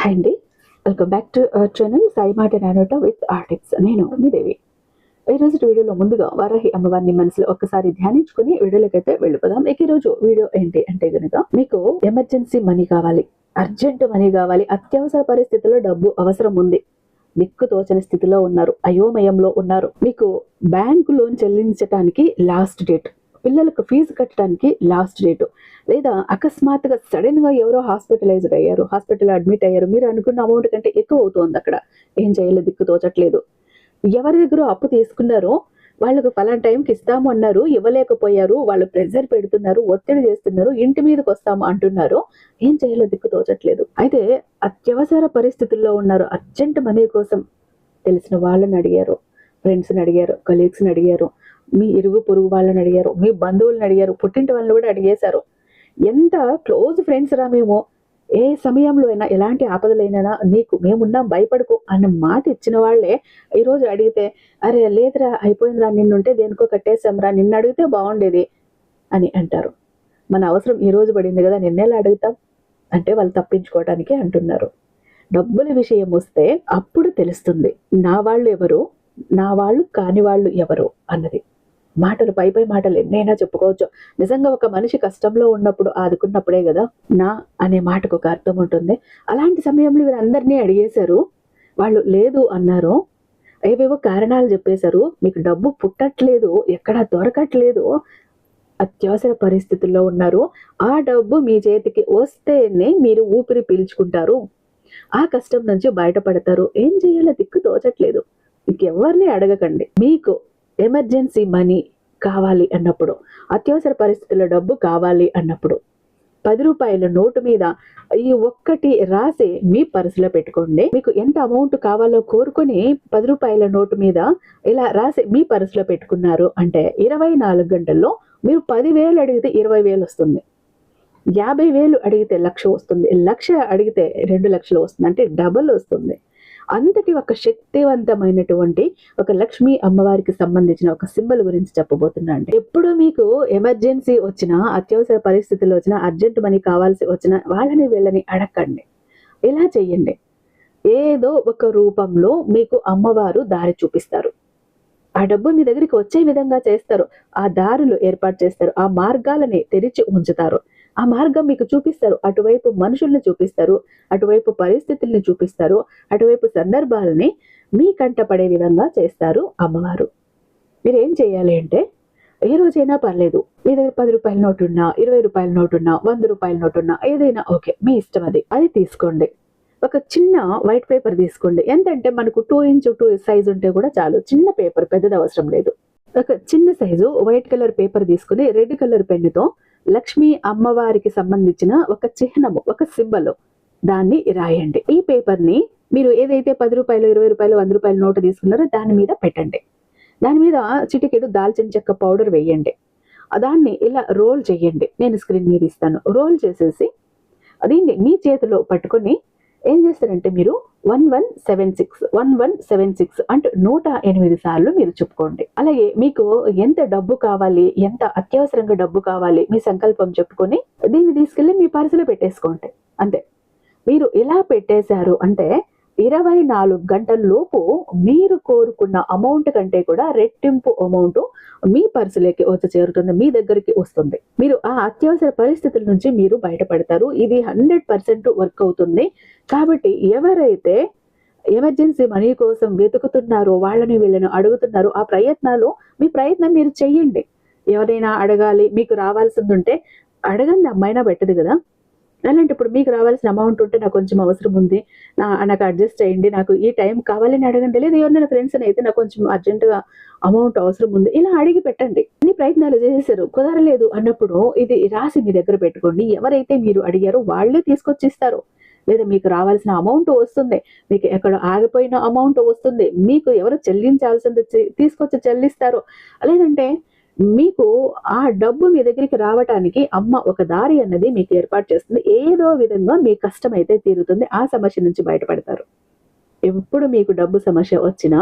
Hi అండి, welcome back to our channel Sai మాట నానోట with ఆర్టిక్స్. నేను మీ దేవి. ఈరోజు వీడియోలో ముందుగా వారాహి అమ్మవారిని మనసులో ఒక్కసారి ధ్యానించుకుని వీడియోలకైతే వెళ్ళిపోదాం. ఈరోజు వీడియో ఏంటి అంటే గనుక, మీకు ఎమర్జెన్సీ మనీ కావాలి, అర్జెంట్ మనీ కావాలి, అత్యవసర పరిస్థితుల్లో డబ్బు అవసరం ఉంది, దిక్కు తోచని స్థితిలో ఉన్నారు, అయోమయంలో ఉన్నారు, మీకు బ్యాంకు లోన్ చెల్లించడానికి లాస్ట్ డేట్, పిల్లలకు ఫీజు కట్టడానికి లాస్ట్ డేట్, లేదా అకస్మాత్తుగా సడన్ గా ఎవరో హాస్పిటలైజ్డ్ అయ్యారు, హాస్పిటల్ అడ్మిట్ అయ్యారు, మీరు అనుకున్న అమౌంట్ కంటే ఎక్కువ అవుతుంది, అక్కడ ఏం చేయాలో దిక్కు తోచట్లేదు, ఎవరి దగ్గర అప్పు తీసుకున్నారో వాళ్ళకు ఫలానా టైంకి ఇస్తాము అన్నారు, ఇవ్వలేకపోయారు, వాళ్ళు ప్రెజర్ పెడుతున్నారు, ఒత్తిడి చేస్తున్నారు, ఇంటి మీదకి వస్తాము అంటున్నారు, ఏం చేయాలో దిక్కు తోచట్లేదు. అయితే అత్యవసర పరిస్థితుల్లో ఉన్నారు, అర్జెంట్ మనీ కోసం తెలిసిన వాళ్ళని అడిగారు, ఫ్రెండ్స్ని అడిగారు, కలీగ్స్ని అడిగారు, మీ ఇరుగు పొరుగు వాళ్ళని అడిగారు, మీ బంధువులను అడిగారు, పుట్టింటి వాళ్ళని కూడా అడిగేశారు. ఎంత క్లోజ్ ఫ్రెండ్స్ రా మేము, ఏ సమయంలో అయినా ఎలాంటి ఆపదలైనా నీకు మేమున్నాం, భయపడుకో అన్న మాట ఇచ్చిన వాళ్ళే ఈరోజు అడిగితే, అరే లేదురా అయిపోయిందిరా, నిన్నుంటే దేనికో కట్టేశాంరా, నిన్ను అడిగితే బాగుండేది అని అంటారు. మన అవసరం ఈ రోజు పడింది కదా, నిన్నేలా అడుగుతాం అంటే వాళ్ళు తప్పించుకోవడానికి అంటున్నారు. డబ్బుల విషయం వస్తే అప్పుడు తెలుస్తుంది నా వాళ్ళు ఎవరు, నా వాళ్ళు కాని వాళ్ళు ఎవరు అన్నది. మాటలు పై మాటలు ఎన్నైనా చెప్పుకోవచ్చు. నిజంగా ఒక మనిషి కష్టంలో ఉన్నప్పుడు ఆదుకున్నప్పుడే కదా నా అనే మాటకు ఒక అర్థం ఉంటుంది. అలాంటి సమయంలో వీరందరినీ అడిగేశారు, వాళ్ళు లేదు అన్నారు, ఏవేవో కారణాలు చెప్పేశారు, మీకు డబ్బు పుట్టట్లేదు, ఎక్కడా దొరకట్లేదు, అత్యవసర పరిస్థితుల్లో ఉన్నారు, ఆ డబ్బు మీ చేతికి వస్తేనే మీరు ఊపిరి పీల్చుకుంటారు, ఆ కష్టం నుంచి బయటపడతారు, ఏం చేయాలో దిక్కు తోచట్లేదు. ఇంకెవరిని అడగకండి. మీకు ఎమర్జెన్సీ మనీ కావాలి అన్నప్పుడు, అత్యవసర పరిస్థితుల్లో డబ్బు కావాలి అన్నప్పుడు 10 రూపాయల నోటు మీద ఈ ఒక్కటి రాసి మీ పర్సులో పెట్టుకోండి. మీకు ఎంత అమౌంట్ కావాలో కోరుకొని 10 రూపాయల నోటు మీద ఇలా రాసి మీ పర్సులో పెట్టుకున్నారు అంటే 24 గంటల్లో మీరు 10,000 అడిగితే 20,000 వస్తుంది, 50,000 అడిగితే 1,00,000 వస్తుంది, 1,00,000 అడిగితే 2,00,000 వస్తుంది, అంటే డబుల్ వస్తుంది. అంతటి ఒక శక్తివంతమైనటువంటి ఒక లక్ష్మీ అమ్మవారికి సంబంధించిన ఒక సింబల్ గురించి చెప్పబోతున్నా అండి. ఎప్పుడు మీకు ఎమర్జెన్సీ వచ్చినా, అత్యవసర పరిస్థితులు వచ్చినా, అర్జెంట్ మనీ కావాల్సి వచ్చినా వాళ్ళని వీళ్ళని అడగండి. ఇలా చెయ్యండి. ఏదో ఒక రూపంలో మీకు అమ్మవారు దారి చూపిస్తారు, ఆ డబ్బు మీ దగ్గరికి వచ్చే విధంగా చేస్తారు, ఆ దారులు ఏర్పాటు చేస్తారు, ఆ మార్గాలని తెరిచి ఉంచుతారు, ఆ మార్గం మీకు చూపిస్తారు, అటువైపు మనుషుల్ని చూపిస్తారు, అటువైపు పరిస్థితుల్ని చూపిస్తారు, అటువైపు సందర్భాలని మీ కంట పడే విధంగా చేస్తారు అమ్మవారు. మీరేం చేయాలి అంటే, ఏ రోజైనా పర్లేదు, మీ దగ్గర 10 రూపాయల నోటు ఉన్నా, 20 రూపాయల నోటు ఉన్నా, 100 రూపాయల నోటు ఉన్నా, ఏదైనా ఓకే, మీ ఇష్టం, అది తీసుకోండి. ఒక చిన్న వైట్ పేపర్ తీసుకోండి. ఎంతంటే మనకు 2x2 సైజ్ ఉంటే కూడా చాలు, చిన్న పేపర్, పెద్దది అవసరం లేదు. ఒక చిన్న సైజు వైట్ కలర్ పేపర్ తీసుకుని రెడ్ కలర్ పెన్నుతో లక్ష్మీ అమ్మవారికి సంబంధించిన ఒక చిహ్నము, ఒక సింబల్ దాన్ని రాయండి. ఈ పేపర్ ని మీరు ఏదైతే 10 రూపాయలు, 20 రూపాయలు, 100 రూపాయల నోటు తీసుకున్నారో దాని మీద పెట్టండి. దాని మీద చిటికెడు దాల్చిన చెక్క పౌడర్ వేయండి. దాన్ని ఇలా రోల్ చేయండి. నేను స్క్రీన్ మీద ఇస్తాను. రోల్ చేసేసి దీన్ని మీ చేతిలో పట్టుకొని ఏం చేస్తారంటే, మీరు 1176 అంటే 108 సార్లు మీరు చెప్పుకోండి. అలాగే మీకు ఎంత డబ్బు కావాలి, ఎంత అత్యవసరంగా డబ్బు కావాలి, మీ సంకల్పం చెప్పుకొని దీన్ని తీసుకెళ్లి మీ పర్సులో పెట్టేసుకోండి. అంతే. మీరు ఇలా పెట్టేశారు అంటే 24 గంటల లోపు మీరు కోరుకున్న అమౌంట్ కంటే కూడా రెట్టింపు అమౌంట్ మీ పర్సులోకి వచ్చి చేరుతుంది, మీ దగ్గరికి వస్తుంది. మీరు ఆ అత్యవసర పరిస్థితుల నుంచి మీరు బయటపడతారు. ఇది 100% వర్క్ అవుతుంది. కాబట్టి ఎవరైతే ఎమర్జెన్సీ మనీ కోసం వెతుకుతున్నారో, వాళ్ళని వీళ్ళని అడుగుతున్నారో, ఆ ప్రయత్నాలు, మీ ప్రయత్నం మీరు చెయ్యండి. ఎవరైనా అడగాలి, మీకు రావాల్సింది ఉంటే అడగండి, అమ్మాయినా పెట్టదు కదా. అలాంటప్పుడు మీకు రావాల్సిన అమౌంట్ ఉంటే, నాకు కొంచెం అవసరం ఉంది, నాకు అడ్జస్ట్ చేయండి, నాకు ఈ టైం కావాలని అడగండి. లేదా ఎవరైనా ఫ్రెండ్స్ అయితే నాకు కొంచెం అర్జెంటుగా అమౌంట్ అవసరం ఉంది, ఇలా అడిగి పెట్టండి. అన్ని ప్రయత్నాలు చేసేసారు, కుదరలేదు అన్నప్పుడు ఇది రాసి మీ దగ్గర పెట్టుకోండి. ఎవరైతే మీరు అడిగారో వాళ్ళే తీసుకొచ్చి ఇస్తారు. లేదా మీకు రావాల్సిన అమౌంట్ వస్తుంది, మీకు ఎక్కడ ఆగిపోయిన అమౌంట్ వస్తుంది, మీకు ఎవరు చెల్లించాల్సింది తీసుకొచ్చి చెల్లిస్తారు. లేదంటే మీకు ఆ డబ్బు మీ దగ్గరికి రావటానికి అమ్మ ఒక దారి అన్నది మీకు ఏర్పాటు చేస్తుంది. ఏదో విధంగా మీ కష్టం అయితే తీరుతుంది, ఆ సమస్య నుంచి బయటపడతారు. ఎప్పుడు మీకు డబ్బు సమస్య వచ్చినా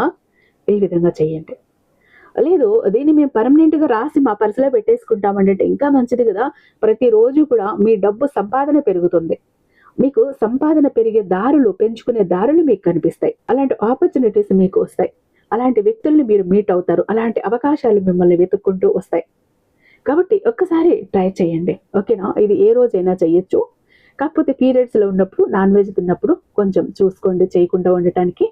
ఈ విధంగా చేయండి. లేదు దీన్ని మేము పర్మనెంట్ గా రాసి మా పర్సులో పెట్టేసుకుంటామంటే ఇంకా మంచిది కదా. ప్రతిరోజు కూడా మీ డబ్బు సంపాదన పెరుగుతుంది. మీకు సంపాదన పెరిగే దారులు, పెంచుకునే దారులు మీకు కనిపిస్తాయి. అలాంటి ఆపర్చునిటీస్ మీకు వస్తాయి. అలాంటి వ్యక్తుల్ని మీరు మీట్ అవుతారు. అలాంటి అవకాశాలు మిమ్మల్ని వెతుక్కుంటూ వస్తాయి. కాబట్టి ఒక్కసారి ట్రై చేయండి. ఓకేనా? ఇది ఏ రోజైనా చేయొచ్చు. కాకపోతే పీరియడ్స్లో ఉన్నప్పుడు, నాన్ వెజ్ తిన్నప్పుడు కొంచెం చూసుకోండి చేయకుండా ఉండటానికి.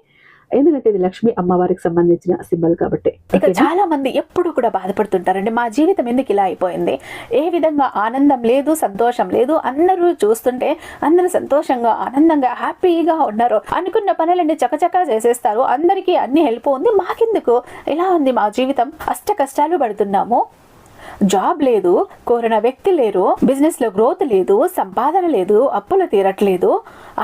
ఎందుకంటే ఇది లక్ష్మీ అమ్మవారికి సంబంధించిన సింబల్ కాబట్టి. ఇక చాలా మంది ఎప్పుడు కూడా బాధపడుతుంటారండి, మా జీవితం ఎందుకు ఇలా అయిపోయింది, ఏ విధంగా ఆనందం లేదు, సంతోషం లేదు, అందరూ చూస్తుంటే అందరూ సంతోషంగా ఆనందంగా హ్యాపీగా ఉన్నారు, అనుకున్న పనులన్నీ చకచకా చేసేస్తారు, అందరికీ అన్ని హెల్ప్ ఉంది, మాకెందుకు ఇలా ఉంది మా జీవితం, అష్ట కష్టాలు పడుతున్నాము, జాబ్ లేదు, కోరిన వ్యక్తి లేరు, బిజినెస్ లో గ్రోత్ లేదు, సంపాదన లేదు, అప్పులు తీరట్లేదు,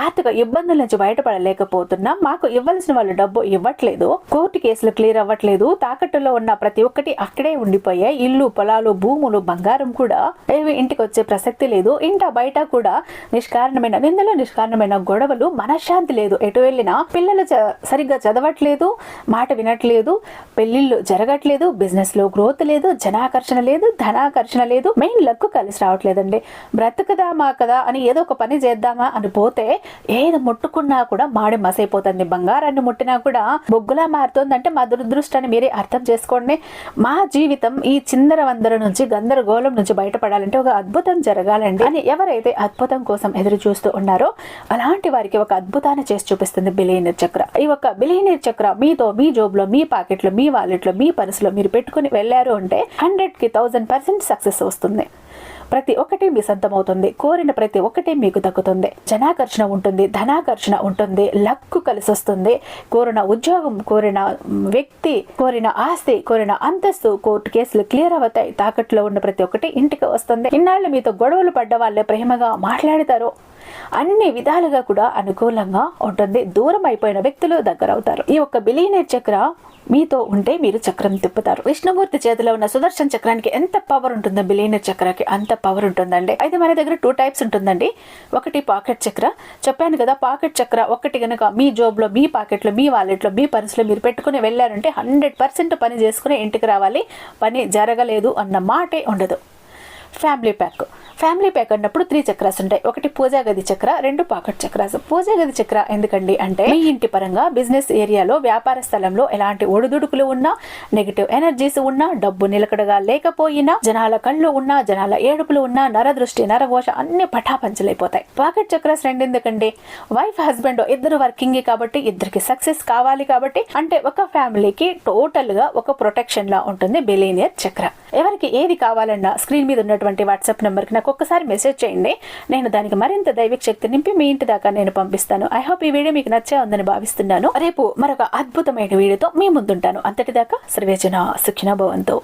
ఆర్థిక ఇబ్బందుల నుంచి బయటపడలేకపోతున్నాం, మాకు ఇవ్వాల్సిన వాళ్ళు డబ్బు ఇవ్వట్లేదు, కోర్టు కేసులు క్లియర్ అవ్వట్లేదు, తాకట్టులో ఉన్న ప్రతి ఒక్కటి అక్కడే ఉండిపోయాయి, ఇల్లు, పొలాలు, భూములు, బంగారం కూడా ఏవి ఇంటికి వచ్చే ప్రసక్తి లేదు, ఇంట బయట కూడా నిష్కారణమైన నిందలు, నిష్కారణమైన గొడవలు, మనశ్శాంతి లేదు, ఎటు వెళ్ళినా పిల్లలు సరిగ్గా చదవట్లేదు, మాట వినట్లేదు, పెళ్లిళ్ళు జరగట్లేదు, బిజినెస్ లో గ్రోత్ లేదు, జనాకర్షణ లేదు, ధనాకర్షణ లేదు, మెయిన్ లక్ కలిసి రావట్లేదండి. బ్రతుకుదామా కదా అని ఏదో ఒక పని చేద్దామా అని పోతే ఏది ముట్టుకున్నా కూడా మాడి మసైపోతుంది, బంగారాన్ని ముట్టినా కూడా బొగ్గులా మారుతుందంటే మా దురదృష్టాన్ని మీరే అర్థం చేసుకోండి. మా జీవితం ఈ చిందరవందర నుంచి, గందరగోళం నుంచి బయటపడాలంటే ఒక అద్భుతం జరగాలండి అని ఎవరైతే అద్భుతం కోసం ఎదురు చూస్తూ ఉన్నారో అలాంటి వారికి ఒక అద్భుతాన్ని చేసి చూపిస్తుంది బిలియనీర్ చక్ర. ఈ ఒక బిలియనీర్ చక్ర మీతో, మీ జోబులో, మీ పాకెట్లో, మీ వాలెట్లో, మీ పర్సులో మీరు పెట్టుకుని వెళ్ళారు అంటే 100కి 1000% సక్సెస్ వస్తుంది. ప్రతి ఒక్కటి మీ సొంతమవుతుంది, కోరిన ప్రతి ఒక్కటి మీకు దక్కుతుంది, జనాకర్షణ ఉంటుంది, ధనాకర్షణ ఉంటుంది, లక్కు కలిసి వస్తుంది, కోరిన ఉద్యోగం, కోరిన వ్యక్తి, కోరిన ఆస్తి, కోరిన అంతస్తు, కోర్టు కేసులు క్లియర్ అవుతాయి, తాకట్లో ఉన్న ప్రతి ఒక్కటి ఇంటికి వస్తుంది, ఇన్నాళ్ళు మీతో గొడవలు పడ్డ వాళ్ళే ప్రేమగా మాట్లాడతారు, అన్ని విధాలుగా కూడా అనుకూలంగా ఉంటుంది, దూరం అయిపోయిన వ్యక్తులు దగ్గర అవుతారు. ఈ ఒక్క బిలియనీర్ చక్ర మీతో ఉంటే మీరు చక్రం తిప్పుతారు. విష్ణుమూర్తి చేతిలో ఉన్న సుదర్శన చక్రానికి ఎంత పవర్ ఉంటుందో బిలియనీర్ చక్రకి అంత పవర్ ఉంటుందండి. అయితే మన దగ్గర 2 టైప్స్ ఉంటుందండి. ఒకటి పాకెట్ చక్ర, చెప్పాను కదా, పాకెట్ చక్ర ఒకటి కనుక మీ జోబులో, మీ పాకెట్లో, మీ వాలెట్లో, మీ పర్సులో మీరు పెట్టుకుని వెళ్ళారంటే 100% పని చేసుకుని ఇంటికి రావాలి, పని జరగలేదు అన్న మాటే ఉండదు. ఫ్యామిలీ ప్యాక్ అన్నప్పుడు 3 చక్రాస్ ఉంటాయి. ఒకటి పూజా గది చక్ర, 2 పాకెట్ చక్రాస్. పూజా గది చక్ర ఎందుకండి అంటే మీ ఇంటి పరంగా, బిజినెస్ ఏరియాలో, వ్యాపార స్థలంలో ఎలాంటి ఒడిదుడుకులు ఉన్నా, నెగిటివ్ ఎనర్జీస్ ఉన్నా, డబ్బు నిలకడగా లేకపోయినా, జనాల కళ్ళు ఉన్నా, జనాల ఏడుపులు ఉన్నా, నరదృష్టి, నరఘోష అన్ని పటాపంచలైపోతాయి. పాకెట్ చక్రాస్ 2 ఎందుకండి, వైఫ్ హస్బెండ్ ఇద్దరు వర్కింగ్ కాబట్టి, ఇద్దరికి సక్సెస్ కావాలి కాబట్టి, అంటే ఒక ఫ్యామిలీకి టోటల్ గా ఒక ప్రొటెక్షన్ లా ఉంటుంది బిలియనీర్ చక్ర. ఎవరికి ఏది కావాలన్నా స్క్రీన్ మీద ఉన్నటువంటి వాట్సాప్ నెంబర్ కి నాకు ఒక్కసారి మెసేజ్ చేయండి, నేను దానికి మరింత దైవిక శక్తి నింపి మీ ఇంటి దాకా నేను పంపిస్తాను. ఐ హోప్ ఈ వీడియో మీకు నచ్చే ఉందని భావిస్తున్నాను. రేపు మరొక అద్భుతమైన వీడియోతో మీ ముందుంటాను. అంతటిదాకా సర్వేజన సుఖినో భవంతు.